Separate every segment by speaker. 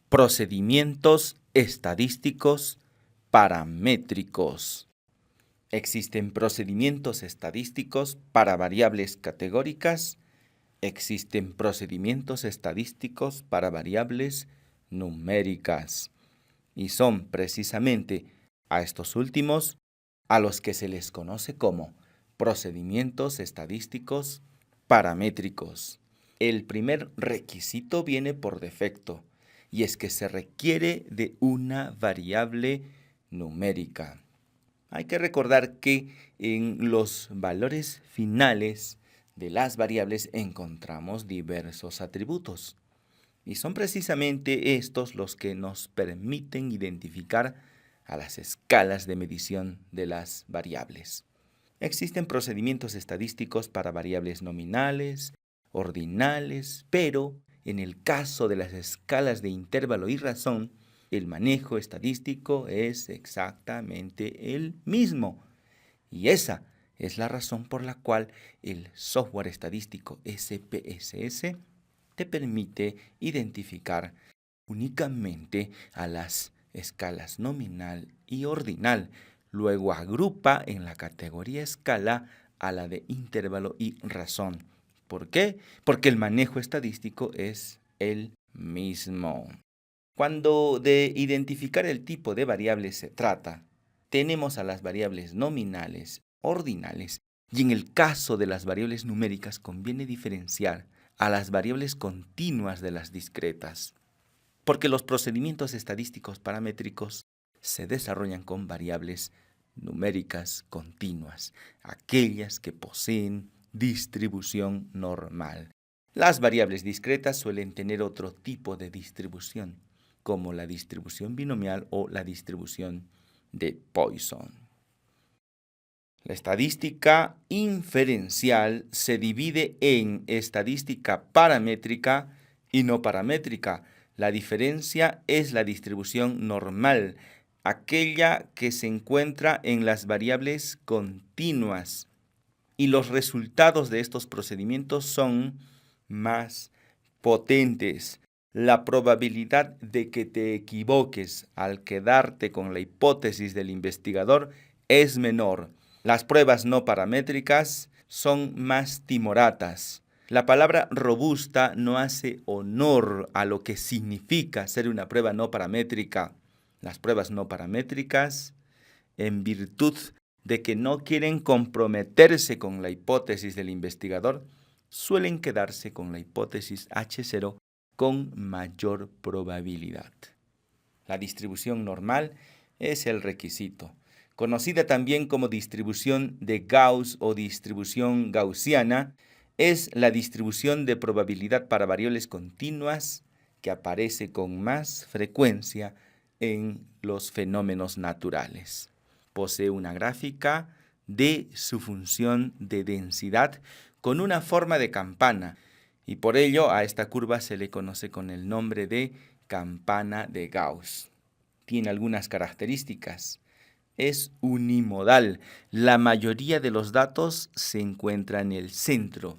Speaker 1: Procedimientos estadísticos paramétricos. Existen procedimientos estadísticos para variables categóricas. Existen procedimientos estadísticos para variables numéricas. Y son precisamente a estos últimos a los que se les conoce como procedimientos estadísticos paramétricos. El primer requisito viene por defecto, y es que se requiere de una variable numérica. Hay que recordar que en los valores finales de las variables encontramos diversos atributos, y son precisamente estos los que nos permiten identificar a las escalas de medición de las variables. Existen procedimientos estadísticos para variables nominales, ordinales, pero en el caso de las escalas de intervalo y razón, el manejo estadístico es exactamente el mismo. Y esa es la razón por la cual el software estadístico SPSS te permite identificar únicamente a las escalas nominal y ordinal. Luego agrupa en la categoría escala a la de intervalo y razón. ¿Por qué? Porque el manejo estadístico es el mismo. Cuando de identificar el tipo de variables se trata, tenemos a las variables nominales, ordinales, y en el caso de las variables numéricas conviene diferenciar a las variables continuas de las discretas, porque los procedimientos estadísticos paramétricos se desarrollan con variables numéricas continuas, aquellas que poseen distribución normal. Las variables discretas suelen tener otro tipo de distribución, como la distribución binomial o la distribución de Poisson. La estadística inferencial se divide en estadística paramétrica y no paramétrica. La diferencia es la distribución normal, aquella que se encuentra en las variables continuas. Y los resultados de estos procedimientos son más potentes. La probabilidad de que te equivoques al quedarte con la hipótesis del investigador es menor. Las pruebas no paramétricas son más timoratas. La palabra robusta no hace honor a lo que significa ser una prueba no paramétrica. Las pruebas no paramétricas, en virtud de que no quieren comprometerse con la hipótesis del investigador, suelen quedarse con la hipótesis H0 con mayor probabilidad. La distribución normal es el requisito, conocida también como distribución de Gauss o distribución gaussiana. Es la distribución de probabilidad para variables continuas que aparece con más frecuencia en los fenómenos naturales. Posee una gráfica de su función de densidad con una forma de campana, y por ello a esta curva se le conoce con el nombre de campana de Gauss. Tiene algunas características. Es unimodal. La mayoría de los datos se encuentra en el centro.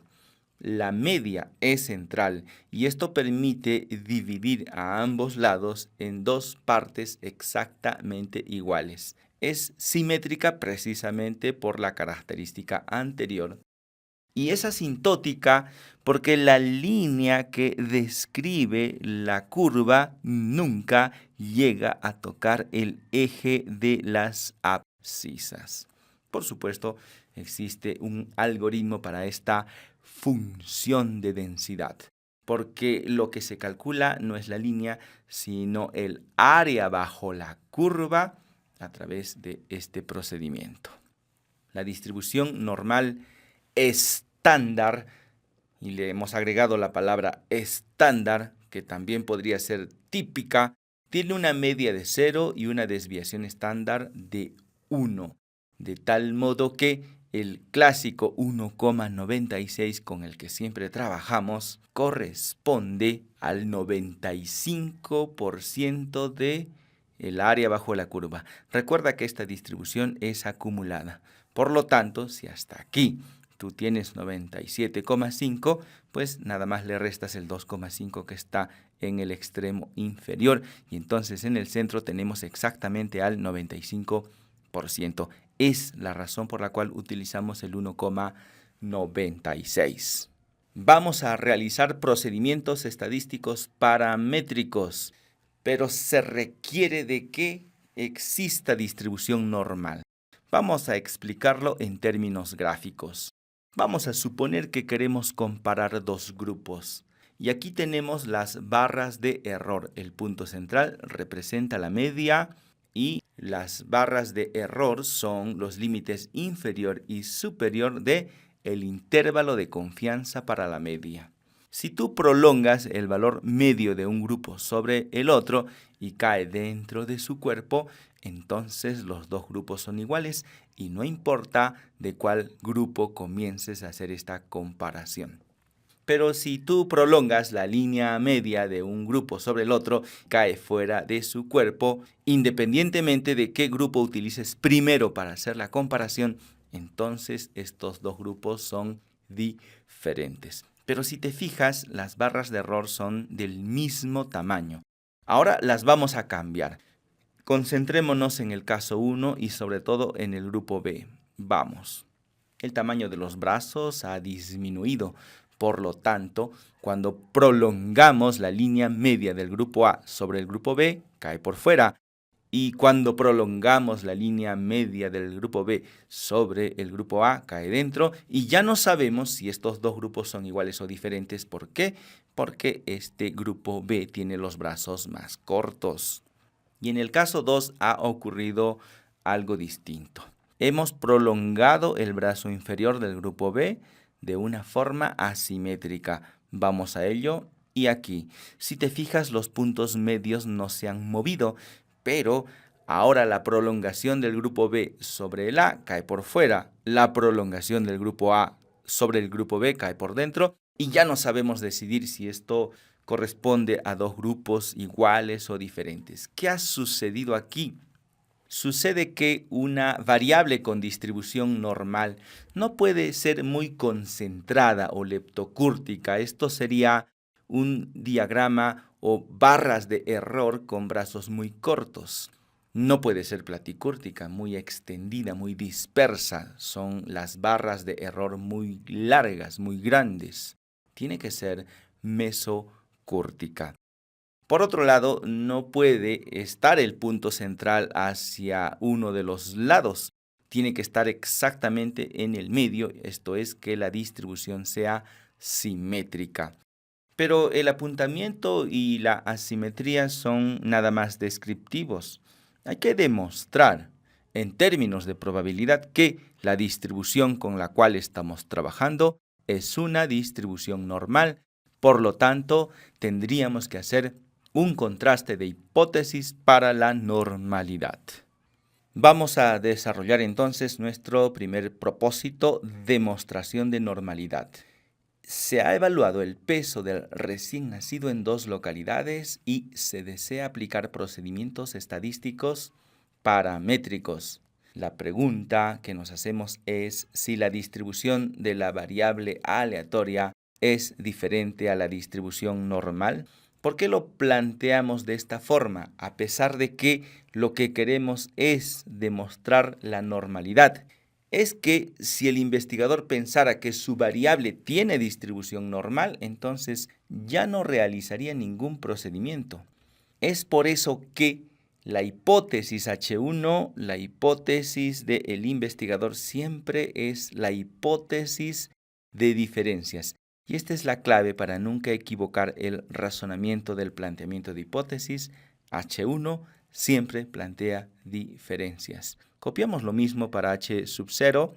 Speaker 1: La media es central y esto permite dividir a ambos lados en dos partes exactamente iguales. Es simétrica precisamente por la característica anterior. Y es asintótica porque la línea que describe la curva nunca llega a tocar el eje de las abscisas. Por supuesto, existe un algoritmo para esta función de densidad, porque lo que se calcula no es la línea, sino el área bajo la curva a través de este procedimiento. La distribución normal estándar, y le hemos agregado la palabra estándar, que también podría ser típica, tiene una media de 0 y una desviación estándar de 1, de tal modo que el clásico 1,96 con el que siempre trabajamos corresponde al 95% de el área bajo la curva. Recuerda que esta distribución es acumulada. Por lo tanto, si hasta aquí tú tienes 97,5, pues nada más le restas el 2,5 que está en el extremo inferior y entonces en el centro tenemos exactamente al 95%. Es la razón por la cual utilizamos el 1,96. Vamos a realizar procedimientos estadísticos paramétricos, pero se requiere de que exista distribución normal. Vamos a explicarlo en términos gráficos. Vamos a suponer que queremos comparar dos grupos. Y aquí tenemos las barras de error. El punto central representa la media y las barras de error son los límites inferior y superior de el intervalo de confianza para la media. Si tú prolongas el valor medio de un grupo sobre el otro y cae dentro de su cuerpo, entonces los dos grupos son iguales y no importa de cuál grupo comiences a hacer esta comparación. Pero si tú prolongas la línea media de un grupo sobre el otro, cae fuera de su cuerpo, independientemente de qué grupo utilices primero para hacer la comparación, entonces estos dos grupos son diferentes. Pero si te fijas, las barras de error son del mismo tamaño. Ahora las vamos a cambiar. Concentrémonos en el caso 1 y sobre todo en el grupo B. Vamos. El tamaño de los brazos ha disminuido. Por lo tanto, cuando prolongamos la línea media del grupo A sobre el grupo B, cae por fuera. Y cuando prolongamos la línea media del grupo B sobre el grupo A, cae dentro. Y ya no sabemos si estos dos grupos son iguales o diferentes. ¿Por qué? Porque este grupo B tiene los brazos más cortos. Y en el caso 2 ha ocurrido algo distinto. Hemos prolongado el brazo inferior del grupo B de una forma asimétrica. Vamos a ello. Y aquí, si te fijas, los puntos medios no se han movido, pero ahora la prolongación del grupo B sobre el A cae por fuera, la prolongación del grupo A sobre el grupo B cae por dentro, y ya no sabemos decidir si esto corresponde a dos grupos iguales o diferentes. ¿Qué ha sucedido aquí? Sucede que una variable con distribución normal no puede ser muy concentrada o leptocúrtica. Esto sería un diagrama o barras de error con brazos muy cortos. No puede ser platicúrtica, muy extendida, muy dispersa. Son las barras de error muy largas, muy grandes. Tiene que ser mesocúrtica. Por otro lado, no puede estar el punto central hacia uno de los lados. Tiene que estar exactamente en el medio, esto es, que la distribución sea simétrica. Pero el apuntamiento y la asimetría son nada más descriptivos. Hay que demostrar, en términos de probabilidad, que la distribución con la cual estamos trabajando es una distribución normal. Por lo tanto, tendríamos que hacer un contraste de hipótesis para la normalidad. Vamos a desarrollar entonces nuestro primer propósito, demostración de normalidad. Se ha evaluado el peso del recién nacido en dos localidades y se desea aplicar procedimientos estadísticos paramétricos. La pregunta que nos hacemos es si la distribución de la variable aleatoria es diferente a la distribución normal. ¿Por qué lo planteamos de esta forma? A pesar de que lo que queremos es demostrar la normalidad. Es que si el investigador pensara que su variable tiene distribución normal, entonces ya no realizaría ningún procedimiento. Es por eso que la hipótesis H1, la hipótesis del investigador, siempre es la hipótesis de diferencias. Y esta es la clave para nunca equivocar el razonamiento del planteamiento de hipótesis. H1 siempre plantea diferencias. Copiamos lo mismo para H sub 0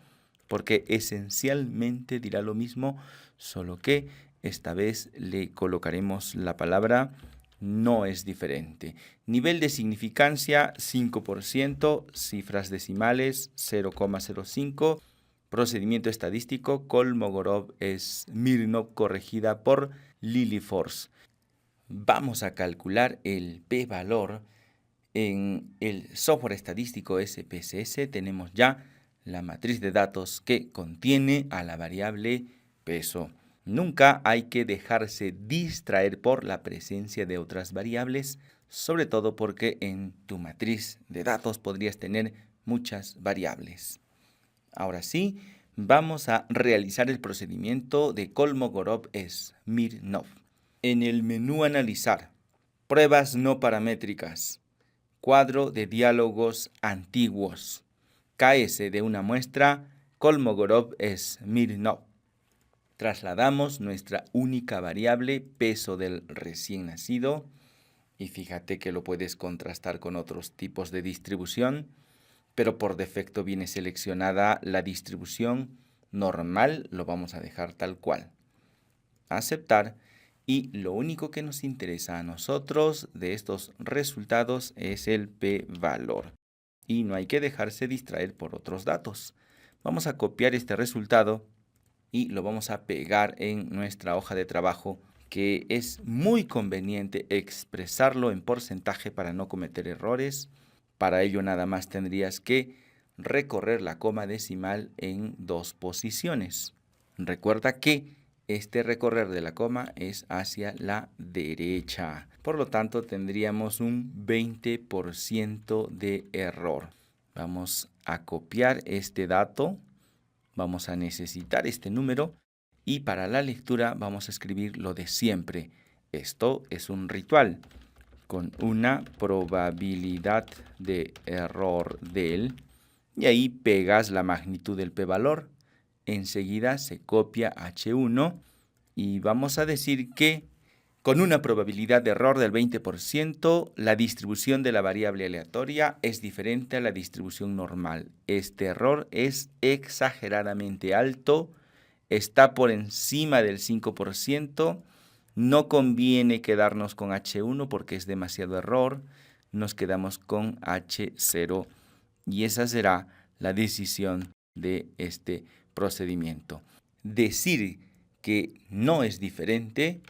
Speaker 1: porque esencialmente dirá lo mismo, solo que esta vez le colocaremos la palabra no es diferente. Nivel de significancia 5%, cifras decimales 0,05. Procedimiento estadístico Kolmogorov-Smirnov corregida por Lilliefors. Vamos a calcular el p-valor en el software estadístico SPSS. Tenemos ya la matriz de datos que contiene a la variable peso. Nunca hay que dejarse distraer por la presencia de otras variables, sobre todo porque en tu matriz de datos podrías tener muchas variables. Ahora sí, vamos a realizar el procedimiento de Kolmogorov-Smirnov. En el menú Analizar, Pruebas no paramétricas, cuadro de diálogos antiguos, KS de una muestra Kolmogorov-Smirnov. Trasladamos nuestra única variable, peso del recién nacido, y fíjate que lo puedes contrastar con otros tipos de distribución, pero por defecto viene seleccionada la distribución normal, lo vamos a dejar tal cual. Aceptar, y lo único que nos interesa a nosotros de estos resultados es el p-valor. Y no hay que dejarse distraer por otros datos. Vamos a copiar este resultado y lo vamos a pegar en nuestra hoja de trabajo, que es muy conveniente expresarlo en porcentaje para no cometer errores. Para ello nada más tendrías que recorrer la coma decimal en 2 posiciones. Recuerda que este recorrer de la coma es hacia la derecha. Por lo tanto, tendríamos un 20% de error. Vamos a copiar este dato. Vamos a necesitar este número y para la lectura vamos a escribir lo de siempre. Esto es un ritual con una probabilidad de error del, y ahí pegas la magnitud del p-valor. Enseguida se copia H1 y vamos a decir que con una probabilidad de error del 20%, la distribución de la variable aleatoria es diferente a la distribución normal. Este error es exageradamente alto, está por encima del 5%. No conviene quedarnos con H1 porque es demasiado error. Nos quedamos con H0 y esa será la decisión de este procedimiento. Decir que no es diferente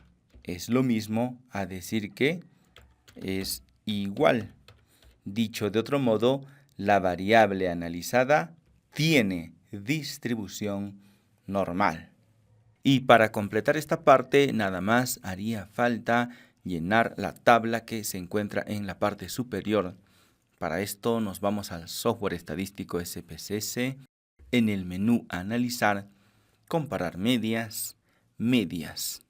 Speaker 1: es lo mismo a decir que es igual. Dicho de otro modo, la variable analizada tiene distribución normal. Y para completar esta parte, nada más haría falta llenar la tabla que se encuentra en la parte superior. Para esto nos vamos al software estadístico SPSS, en el menú Analizar, Comparar medias, Medias.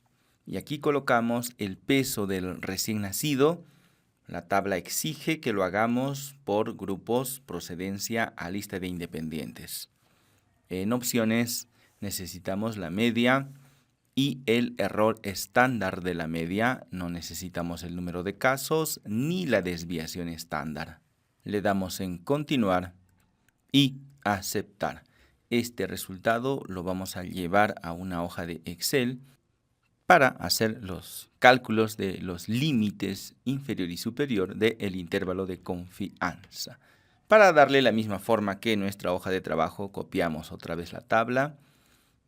Speaker 1: Y aquí colocamos el peso del recién nacido. La tabla exige que lo hagamos por grupos, procedencia a lista de independientes. En opciones necesitamos la media y el error estándar de la media. No necesitamos el número de casos ni la desviación estándar. Le damos en continuar y aceptar. Este resultado lo vamos a llevar a una hoja de Excel para hacer los cálculos de los límites inferior y superior del intervalo de confianza. Para darle la misma forma que nuestra hoja de trabajo, copiamos otra vez la tabla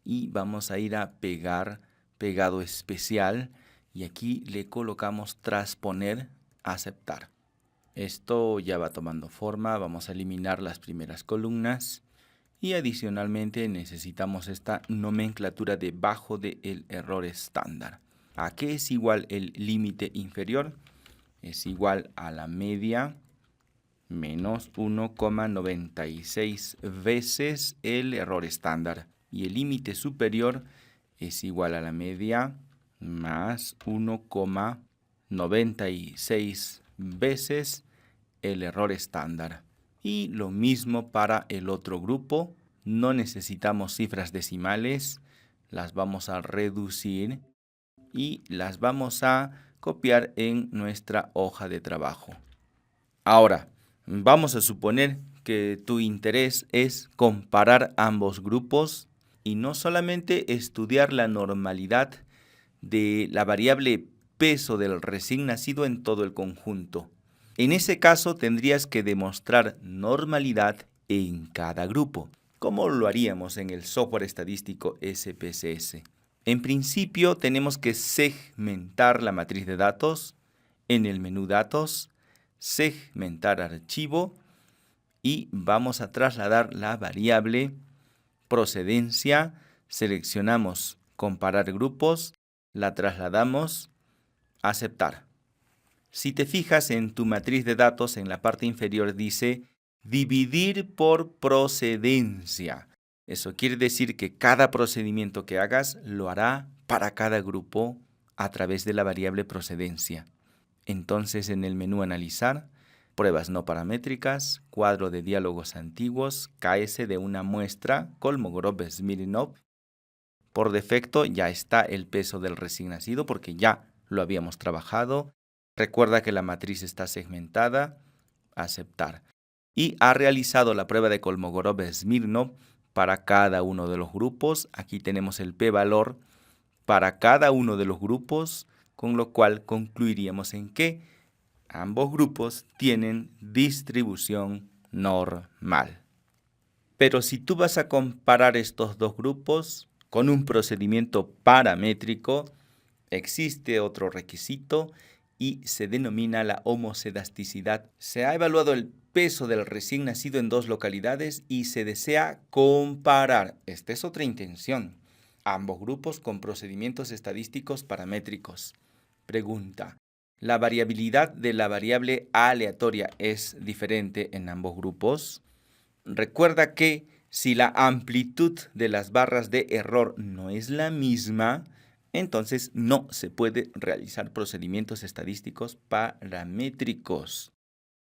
Speaker 1: y vamos a ir a pegar pegado especial y aquí le colocamos transponer, aceptar. Esto ya va tomando forma, vamos a eliminar las primeras columnas y adicionalmente necesitamos esta nomenclatura debajo del error estándar. ¿A qué es igual el límite inferior? Es igual a la media menos 1,96 veces el error estándar. Y el límite superior es igual a la media más 1,96 veces el error estándar. Y lo mismo para el otro grupo. No necesitamos cifras decimales. Las vamos a reducir y las vamos a copiar en nuestra hoja de trabajo. Ahora, vamos a suponer que tu interés es comparar ambos grupos y no solamente estudiar la normalidad de la variable peso del recién nacido en todo el conjunto. En ese caso tendrías que demostrar normalidad en cada grupo, como lo haríamos en el software estadístico SPSS. En principio tenemos que segmentar la matriz de datos en el menú Datos, segmentar archivo y vamos a trasladar la variable procedencia. Seleccionamos comparar grupos, la trasladamos, aceptar. Si te fijas en tu matriz de datos, en la parte inferior dice dividir por procedencia. Eso quiere decir que cada procedimiento que hagas lo hará para cada grupo a través de la variable procedencia. Entonces, en el menú Analizar, pruebas no paramétricas, cuadro de diálogos antiguos, KS de una muestra, Kolmogorov-Smirnov. Por defecto ya está el peso del recién nacido porque ya lo habíamos trabajado. Recuerda que la matriz está segmentada, aceptar. Y ha realizado la prueba de Kolmogorov-Smirnov para cada uno de los grupos. Aquí tenemos el p-valor para cada uno de los grupos, con lo cual concluiríamos en que ambos grupos tienen distribución normal. Pero si tú vas a comparar estos dos grupos con un procedimiento paramétrico, existe otro requisito y se denomina la homocedasticidad. Se ha evaluado el peso del recién nacido en dos localidades y se desea comparar, esta es otra intención, ambos grupos con procedimientos estadísticos paramétricos. Pregunta: ¿la variabilidad de la variable aleatoria es diferente en ambos grupos? Recuerda que si la amplitud de las barras de error no es la misma, entonces no se puede realizar procedimientos estadísticos paramétricos.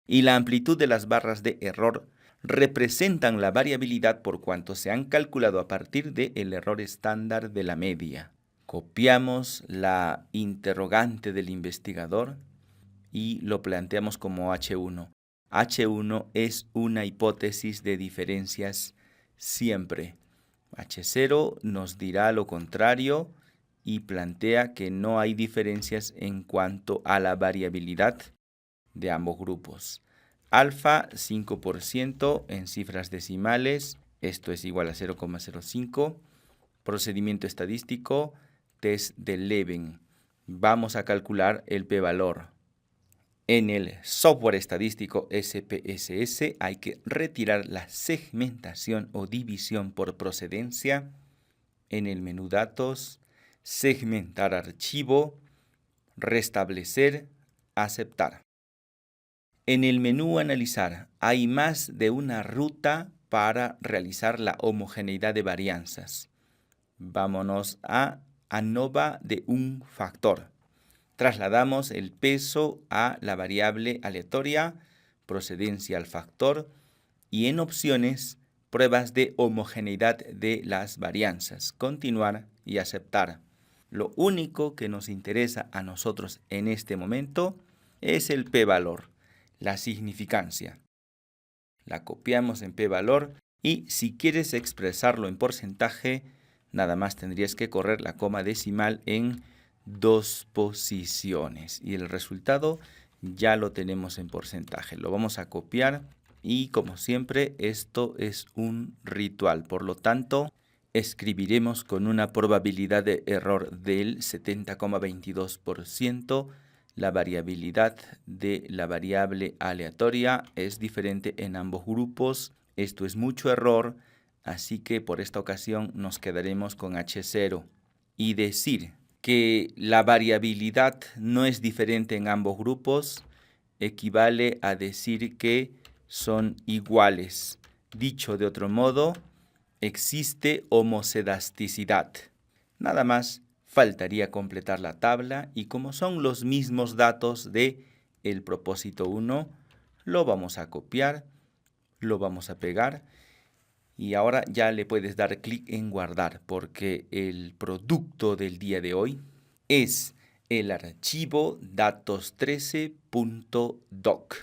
Speaker 1: Y la amplitud de las barras de error representan la variabilidad por cuanto se han calculado a partir del error estándar de la media. Copiamos la interrogante del investigador y lo planteamos como H1. H1 es una hipótesis de diferencias siempre. H0 nos dirá lo contrario y plantea que no hay diferencias en cuanto a la variabilidad de ambos grupos. Alfa 5% en cifras decimales, esto es igual a 0,05. Procedimiento estadístico, test de Leven. Vamos a calcular el p-valor. En el software estadístico SPSS hay que retirar la segmentación o división por procedencia. En el menú Datos, segmentar archivo, restablecer, aceptar. En el menú Analizar hay más de una ruta para realizar la homogeneidad de varianzas. Vámonos a ANOVA de un factor. Trasladamos el peso a la variable aleatoria, procedencia al factor y en opciones, pruebas de homogeneidad de las varianzas. Continuar y aceptar. Lo único que nos interesa a nosotros en este momento es el p-valor, la significancia. La copiamos en p-valor y si quieres expresarlo en porcentaje, nada más tendrías que correr la coma decimal en 2 posiciones y el resultado ya lo tenemos en porcentaje. Lo vamos a copiar y como siempre esto es un ritual, por lo tanto escribiremos con una probabilidad de error del 70,22%. La variabilidad de la variable aleatoria es diferente en ambos grupos. Esto es mucho error, así que por esta ocasión nos quedaremos con H0 y decir que la variabilidad no es diferente en ambos grupos equivale a decir que son iguales. Dicho de otro modo, existe homocedasticidad. Nada más faltaría completar la tabla y como son los mismos datos de el propósito 1, lo vamos a copiar, lo vamos a pegar. Y ahora ya le puedes dar clic en guardar porque el producto del día de hoy es el archivo datos13.doc.